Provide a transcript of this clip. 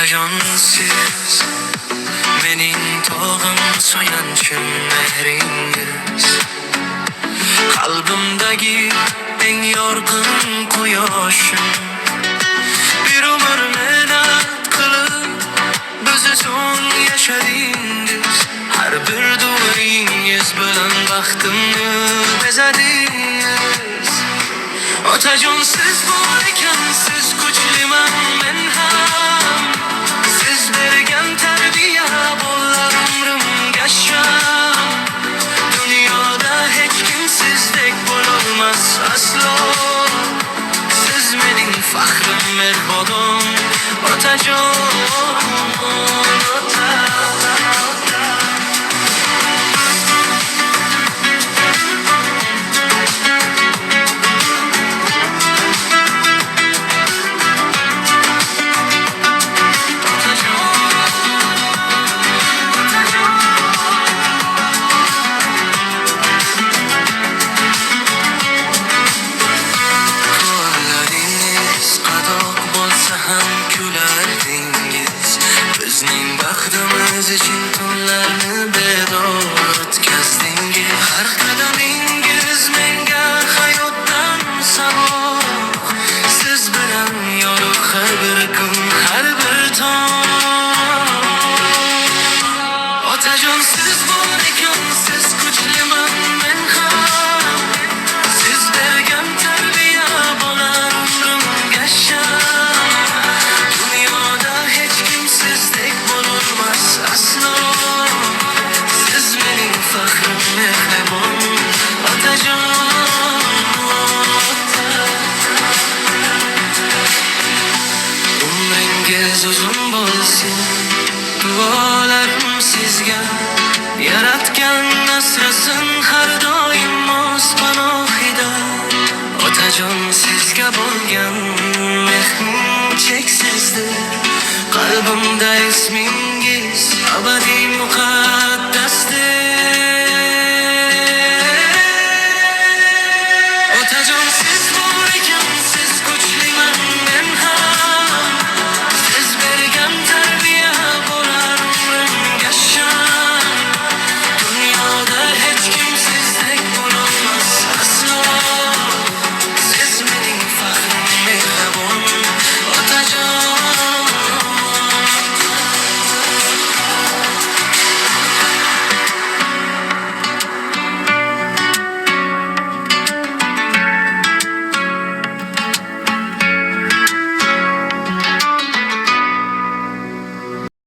Otajonsiz mening tog'im, soyanchim mehringiz, qalbimdagi eng yorqin quyoshim. Bir umr mehnat qilib biz uchun yashadingiz, har bir duoyingiz bilan baxtimni bezadingiz. Otajon, siz bor ekansiz kuchliman men ham, siz bergan tarbiya bo'lar umrimga sham. Dunyoda hech kim sizdek bo'lolmas aslo, siz mening faxrim, mehribonim otajon. Bizning baxtimiz için tunlarni bedor o'tkazdingiz. Har qadamingiz menga hayotdan saboq, siz bilan yorug' har bir kun, har bir tong. Otajon, siz bor ekansiz kuchliman men ham, siz bergan tarbiya bo'lar umrimga sham. Dunyoda hech kim sizdek bo'lolmas aslo, siz mening faxrim, mehribonim otajon. Umringiz uzun bo'lsin, duolarim sizga, yaratgan asrasin har doim o'z panohida. Otajon, sizga bo'lgan mehrim cheksizdir, qalbimda isming